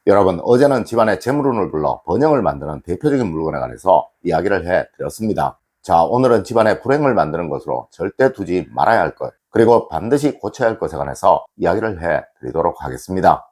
여러분, 어제는 집안에 재물운을 불러 번영을 만드는 대표적인 물건에 관해서 이야기를 해드렸습니다. 자, 오늘은 집안에 불행을 만드는 것으로 절대 두지 말아야 할 것, 그리고 반드시 고쳐야 할 것에 관해서 이야기를 해드리도록 하겠습니다.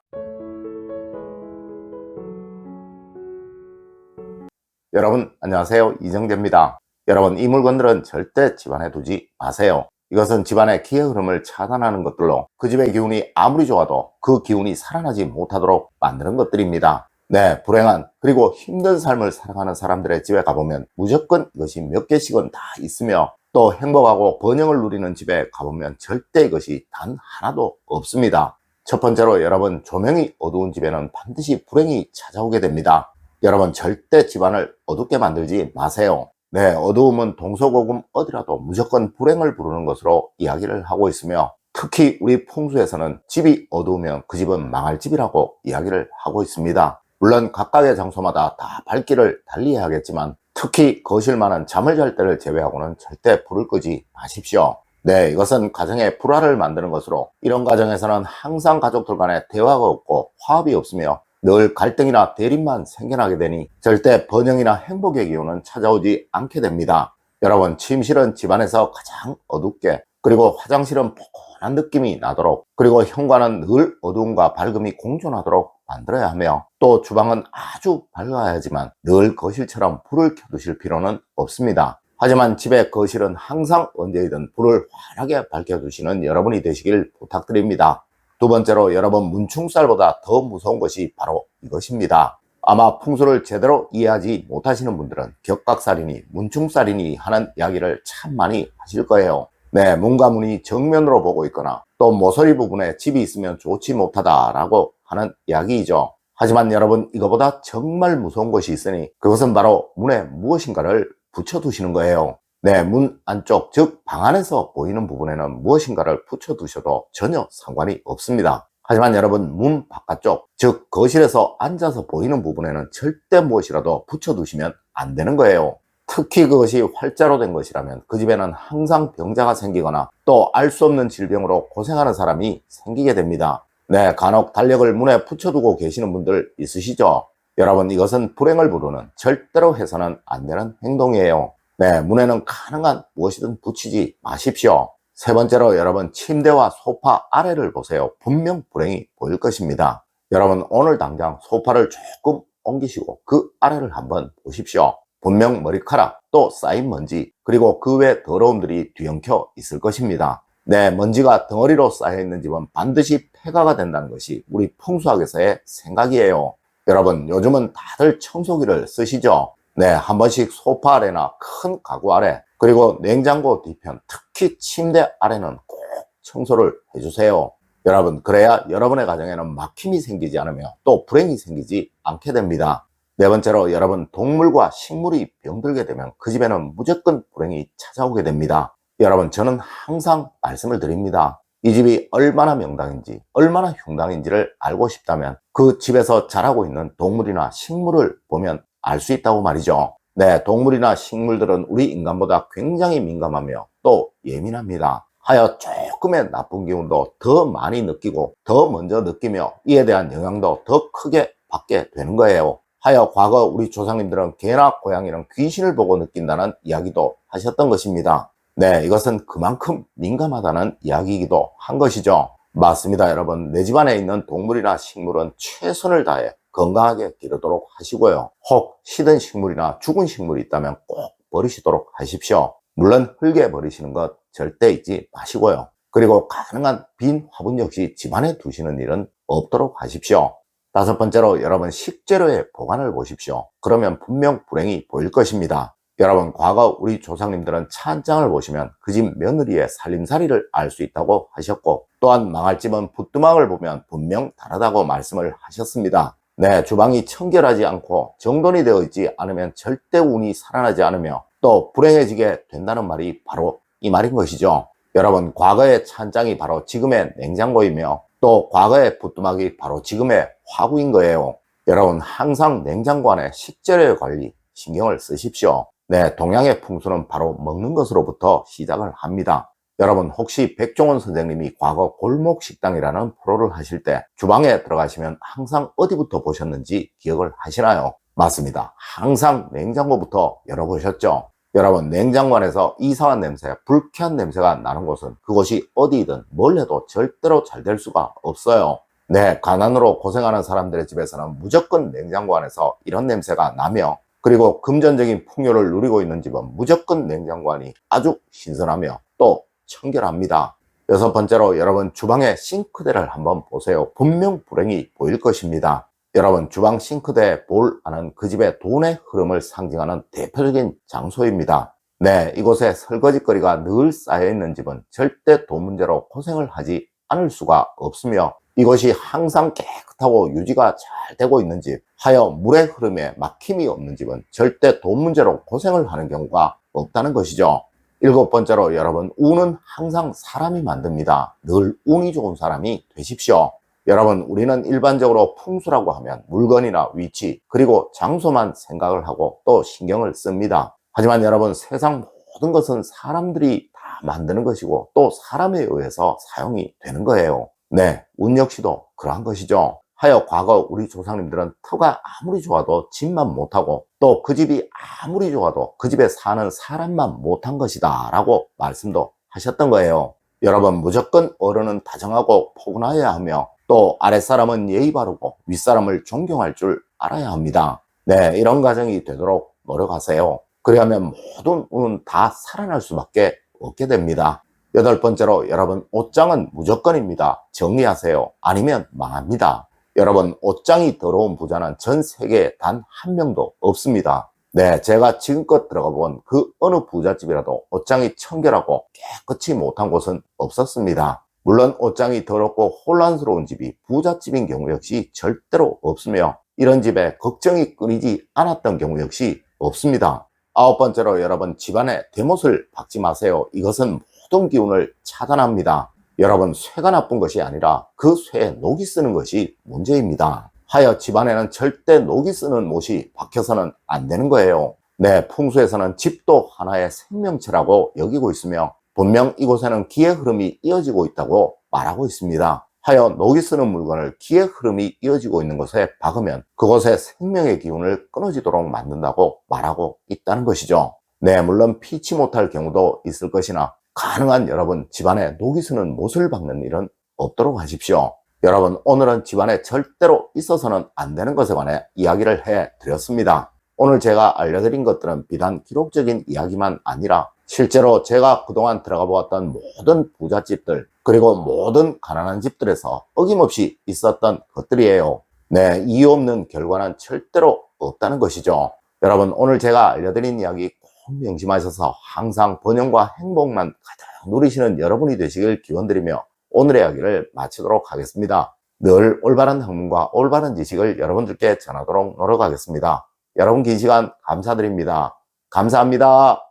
여러분, 안녕하세요. 이정재입니다. 여러분, 이 물건들은 절대 집안에 두지 마세요. 이것은 집안의 기의 흐름을 차단하는 것들로 그 집의 기운이 아무리 좋아도 그 기운이 살아나지 못하도록 만드는 것들입니다. 네, 불행한 그리고 힘든 삶을 살아가는 사람들의 집에 가보면 무조건 이것이 몇 개씩은 다 있으며, 또 행복하고 번영을 누리는 집에 가보면 절대 이것이 단 하나도 없습니다. 첫 번째로, 여러분, 조명이 어두운 집에는 반드시 불행이 찾아오게 됩니다. 여러분, 절대 집안을 어둡게 만들지 마세요. 네, 어두움은 동서고금 어디라도 무조건 불행을 부르는 것으로 이야기를 하고 있으며, 특히 우리 풍수에서는 집이 어두우면 그 집은 망할 집이라고 이야기를 하고 있습니다. 물론 각각의 장소마다 다 밝기를 달리해야겠지만, 특히 거실만은 잠을 잘 때를 제외하고는 절대 불을 끄지 마십시오. 네, 이것은 가정에 불화를 만드는 것으로, 이런 가정에서는 항상 가족들 간에 대화가 없고 화합이 없으며 늘 갈등이나 대립만 생겨나게 되니 절대 번영이나 행복의 기운은 찾아오지 않게 됩니다. 여러분, 침실은 집안에서 가장 어둡게, 그리고 화장실은 포근한 느낌이 나도록, 그리고 현관은 늘 어두움과 밝음이 공존하도록 만들어야 하며, 또 주방은 아주 밝아야지만 늘 거실처럼 불을 켜두실 필요는 없습니다. 하지만 집의 거실은 항상 언제이든 불을 환하게 밝혀두시는 여러분이 되시길 부탁드립니다. 두 번째로, 여러분, 문충살보다 더 무서운 것이 바로 이것입니다. 아마 풍수를 제대로 이해하지 못하시는 분들은 격각살이니 문충살이니 하는 이야기를 참 많이 하실 거예요. 네, 문과 문이 정면으로 보고 있거나 또 모서리 부분에 집이 있으면 좋지 못하다라고 하는 이야기이죠. 하지만 여러분, 이거보다 정말 무서운 것이 있으니 그것은 바로 문에 무엇인가를 붙여두시는 거예요. 네, 문 안쪽, 즉 방 안에서 보이는 부분에는 무엇인가를 붙여두셔도 전혀 상관이 없습니다. 하지만 여러분, 문 바깥쪽, 즉 거실에서 앉아서 보이는 부분에는 절대 무엇이라도 붙여두시면 안 되는 거예요. 특히 그것이 활자로 된 것이라면 그 집에는 항상 병자가 생기거나 또 알 수 없는 질병으로 고생하는 사람이 생기게 됩니다. 네, 간혹 달력을 문에 붙여두고 계시는 분들 있으시죠? 여러분, 이것은 불행을 부르는, 절대로 해서는 안 되는 행동이에요. 네, 문에는 가능한 무엇이든 붙이지 마십시오. 세 번째로, 여러분, 침대와 소파 아래를 보세요. 분명 불행이 보일 것입니다. 여러분, 오늘 당장 소파를 조금 옮기시고 그 아래를 한번 보십시오. 분명 머리카락, 또 쌓인 먼지, 그리고 그 외 더러움들이 뒤엉켜 있을 것입니다. 네, 먼지가 덩어리로 쌓여 있는 집은 반드시 폐가가 된다는 것이 우리 풍수학에서의 생각이에요. 여러분, 요즘은 다들 청소기를 쓰시죠? 네, 한 번씩 소파 아래나 큰 가구 아래, 그리고 냉장고 뒤편, 특히 침대 아래는 꼭 청소를 해주세요. 여러분, 그래야 여러분의 가정에는 막힘이 생기지 않으며 또 불행이 생기지 않게 됩니다. 네 번째로, 여러분, 동물과 식물이 병들게 되면 그 집에는 무조건 불행이 찾아오게 됩니다. 여러분, 저는 항상 말씀을 드립니다. 이 집이 얼마나 명당인지, 얼마나 흉당인지를 알고 싶다면 그 집에서 자라고 있는 동물이나 식물을 보면 알 수 있다고 말이죠. 네, 동물이나 식물들은 우리 인간보다 굉장히 민감하며 또 예민합니다. 하여 조금의 나쁜 기운도 더 많이 느끼고 더 먼저 느끼며 이에 대한 영향도 더 크게 받게 되는 거예요. 하여 과거 우리 조상님들은 개나 고양이는 귀신을 보고 느낀다는 이야기도 하셨던 것입니다. 네, 이것은 그만큼 민감하다는 이야기이기도 한 것이죠. 맞습니다, 여러분. 내 집안에 있는 동물이나 식물은 최선을 다해 건강하게 기르도록 하시고요. 혹 시든 식물이나 죽은 식물이 있다면 꼭 버리시도록 하십시오. 물론 흙에 버리시는 것 절대 잊지 마시고요. 그리고 가능한 빈 화분 역시 집안에 두시는 일은 없도록 하십시오. 다섯 번째로, 여러분, 식재료의 보관을 보십시오. 그러면 분명 불행이 보일 것입니다. 여러분, 과거 우리 조상님들은 차 한 장을 보시면 그 집 며느리의 살림살이를 알 수 있다고 하셨고, 또한 망할 집은 부뚜막을 보면 분명 다르다고 말씀을 하셨습니다. 네, 주방이 청결하지 않고 정돈이 되어 있지 않으면 절대 운이 살아나지 않으며 또 불행해지게 된다는 말이 바로 이 말인 것이죠. 여러분, 과거의 찬장이 바로 지금의 냉장고이며 또 과거의 부뚜막이 바로 지금의 화구인 거예요. 여러분, 항상 냉장고 안에 식재료의 관리 신경을 쓰십시오. 네, 동양의 풍수는 바로 먹는 것으로부터 시작을 합니다. 여러분 혹시 백종원 선생님이 과거 골목식당이라는 프로를 하실 때 주방에 들어가시면 항상 어디부터 보셨는지 기억을 하시나요? 맞습니다. 항상 냉장고부터 열어보셨죠? 여러분 냉장고 안에서 이상한 냄새, 불쾌한 냄새가 나는 곳은 그곳이 어디든 뭘 해도 절대로 잘 될 수가 없어요. 네, 가난으로 고생하는 사람들의 집에서는 무조건 냉장고 안에서 이런 냄새가 나며, 그리고 금전적인 풍요를 누리고 있는 집은 무조건 냉장고 안이 아주 신선하며 또 청결합니다. 여섯 번째로 여러분 주방의 싱크대를 한번 보세요. 분명 불행이 보일 것입니다. 여러분 주방 싱크대에 볼 안은 그 집의 돈의 흐름을 상징하는 대표적인 장소입니다. 네, 이곳에 설거지거리가 늘 쌓여있는 집은 절대 돈 문제로 고생을 하지 않을 수가 없으며, 이것이 항상 깨끗하고 유지가 잘 되고 있는 집, 하여 물의 흐름에 막힘이 없는 집은 절대 돈 문제로 고생을 하는 경우가 없다는 것이죠. 일곱 번째로 여러분, 운은 항상 사람이 만듭니다. 늘 운이 좋은 사람이 되십시오. 여러분, 우리는 일반적으로 풍수라고 하면 물건이나 위치 그리고 장소만 생각을 하고 또 신경을 씁니다. 하지만 여러분, 세상 모든 것은 사람들이 다 만드는 것이고 또 사람에 의해서 사용이 되는 거예요. 네, 운 역시도 그러한 것이죠. 하여 과거 우리 조상님들은 터가 아무리 좋아도 집만 못하고 또 그 집이 아무리 좋아도 그 집에 사는 사람만 못한 것이다 라고 말씀도 하셨던 거예요. 여러분, 무조건 어른은 다정하고 포근해야 하며 또 아랫사람은 예의 바르고 윗사람을 존경할 줄 알아야 합니다. 네, 이런 가정이 되도록 노력하세요. 그리하면 모든 운은 다 살아날 수밖에 없게 됩니다. 여덟 번째로 여러분, 옷장은 무조건입니다. 정리하세요. 아니면 망합니다. 여러분, 옷장이 더러운 부자는 전 세계에 단 한 명도 없습니다. 네, 제가 지금껏 들어가 본 그 어느 부잣집이라도 옷장이 청결하고 깨끗이 못한 곳은 없었습니다. 물론 옷장이 더럽고 혼란스러운 집이 부잣집인 경우 역시 절대로 없으며, 이런 집에 걱정이 끊이지 않았던 경우 역시 없습니다. 아홉 번째로 여러분, 집안에 대못을 박지 마세요. 이것은 모든 기운을 차단합니다. 여러분, 쇠가 나쁜 것이 아니라 그 쇠에 녹이 쓰는 것이 문제입니다. 하여 집안에는 절대 녹이 쓰는 못이 박혀서는 안 되는 거예요. 네, 풍수에서는 집도 하나의 생명체라고 여기고 있으며 분명 이곳에는 기의 흐름이 이어지고 있다고 말하고 있습니다. 하여 녹이 쓰는 물건을 기의 흐름이 이어지고 있는 곳에 박으면 그곳에 생명의 기운을 끊어지도록 만든다고 말하고 있다는 것이죠. 네, 물론 피치 못할 경우도 있을 것이나 가능한 여러분 집안에 녹이 쓰는 못을 박는 일은 없도록 하십시오. 여러분, 오늘은 집안에 절대로 있어서는 안 되는 것에 관해 이야기를 해 드렸습니다. 오늘 제가 알려드린 것들은 비단 기록적인 이야기만 아니라 실제로 제가 그동안 들어가 보았던 모든 부잣집들 그리고 모든 가난한 집들에서 어김없이 있었던 것들이에요. 네, 이유 없는 결과는 절대로 없다는 것이죠. 여러분, 오늘 제가 알려드린 이야기 꼭 명심하셔서 항상 번영과 행복만 가득 누리시는 여러분이 되시길 기원드리며 오늘의 이야기를 마치도록 하겠습니다. 늘 올바른 학문과 올바른 지식을 여러분들께 전하도록 노력하겠습니다. 여러분 긴 시간 감사드립니다. 감사합니다.